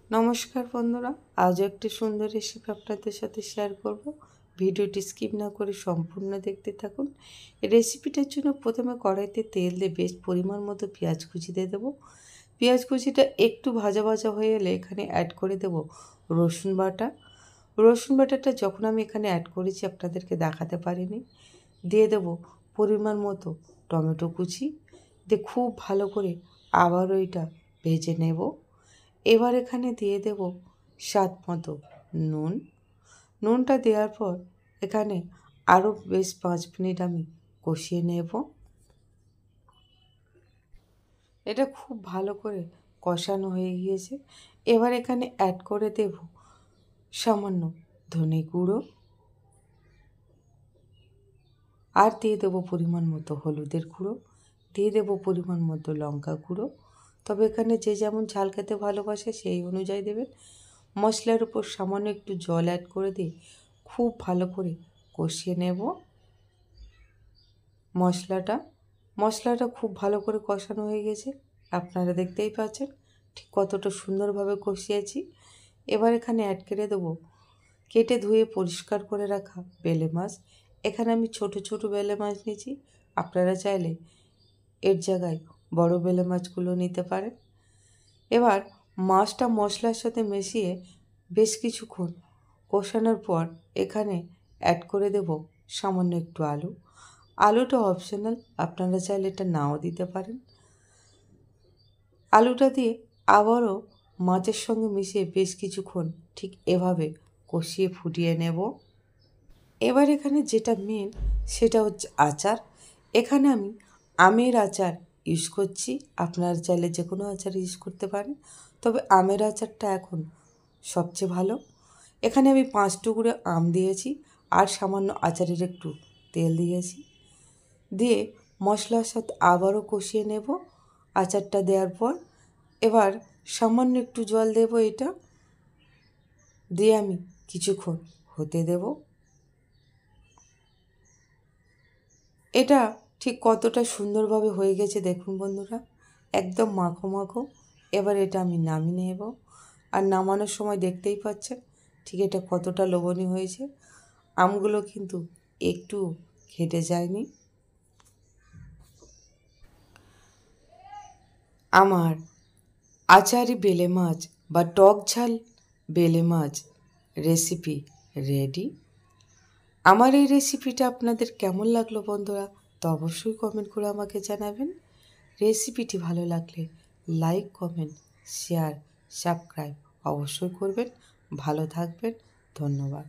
নমস্কার বন্ধুরা, আজও একটি সুন্দর রেসিপি আপনাদের সাথে শেয়ার করব। ভিডিওটি স্কিপ না করে সম্পূর্ণ দেখতে থাকুন। এই রেসিপিটার জন্য প্রথমে কড়াইতে তেল দিয়ে বেশ পরিমাণ মতো পেঁয়াজ কুচি দিয়ে দেবো। পেঁয়াজ কুচিটা একটু ভাজা ভাজা হয়ে এলে এখানে অ্যাড করে দেব রসুন বাটা। রসুন বাটাটা যখন আমি এখানে অ্যাড করেছি আপনাদেরকে দেখাতে পারিনি। দিয়ে দেব পরিমাণ মতো টমেটো কুচি দিয়ে খুব ভালো করে আবারও এটা ভেজে নেব। এবার এখানে দিয়ে দেব স্বাদ মতো নুন। নুনটা দেওয়ার পর এখানে আরও বেশ 5 মিনিট আমি কষিয়ে নেব। এটা খুব ভালো করে কষানো হয়ে গিয়েছে। এবার এখানে অ্যাড করে দেব সামান্য ধনে গুঁড়ো, আর দিয়ে দেবো পরিমাণ মতো হলুদের গুঁড়ো, দিয়ে দেবো পরিমাণ মতো লঙ্কা গুঁড়ো। তবে এখানে যে যেমন ঝাল খেতে ভালোবাসে সেই অনুযায়ী দেবেন। মশলার উপর সামান্য একটু জল অ্যাড করে দিয়ে খুব ভালো করে কষিয়ে নেব মশলাটা খুব ভালো করে কষানো হয়ে গেছে। আপনারা দেখতেই পাচ্ছেন ঠিক কতটা সুন্দরভাবে কষিয়েছি। এবার এখানে অ্যাড করে দেবো কেটে ধুয়ে পরিষ্কার করে রাখা বেলে মাছ। এখানে আমি ছোট ছোট বেলে মাছ নিয়েছি, আপনারা চাইলে এর জায়গায় বড় বেলে মাছগুলো নিতে পারেন। এবার মাছটা মশলার সাথে মিশিয়ে বেশ কিছুক্ষণ কষানোর পর এখানে অ্যাড করে দেব সামান্য একটু আলু। আলুটা অপশনাল, আপনারা চাইলে এটা নাও দিতে পারেন। আলুটা দিয়ে আবারও মাছের সঙ্গে মিশিয়ে বেশ কিছুক্ষণ ঠিক এভাবে কষিয়ে ফুটিয়ে নেব। এবার এখানে যেটা মেন সেটা হচ্ছে আচার। এখানে আমি আমের আচার ইউজ করছি, আপনারা চাইলে যে কোনো আচার ইউজ করতে পারেন, তবে আমের আচারটা এখন সবচেয়ে ভালো। এখানে আমি 5 টুকরো আম দিয়েছি আর সামান্য আচারের একটু তেল দিয়েছি। দিয়ে মশলার সাথে আবারও কষিয়ে নেব আচারটা দেওয়ার পর। এবার সামান্য একটু জল দেব, এটা দিয়ে আমি কিছুক্ষণ হতে দেব। এটা ঠিক কতটা সুন্দরভাবে হয়ে গেছে দেখুন বন্ধুরা, একদম মাখো মাখো। এবার এটা আমি নামিয়ে নেব, আর নামানোর সময় দেখতেই পাচ্ছেন ঠিক এটা কতটা লোভনীয় হয়েছে। আমগুলো কিন্তু একটু ঘেটে যায়নি। আমার আচারি বেলে মাছ বা টক ঝাল বেলে মাছ রেসিপি রেডি। আমার এই রেসিপিটা আপনাদের কেমন লাগলো বন্ধুরা, তো অবশ্যই কমেন্ট করে আমাকে জানাবেন। রেসিপিটি ভালো লাগলে লাইক, কমেন্ট, শেয়ার, সাবস্ক্রাইব অবশ্যই করবেন। ভালো থাকবেন, ধন্যবাদ।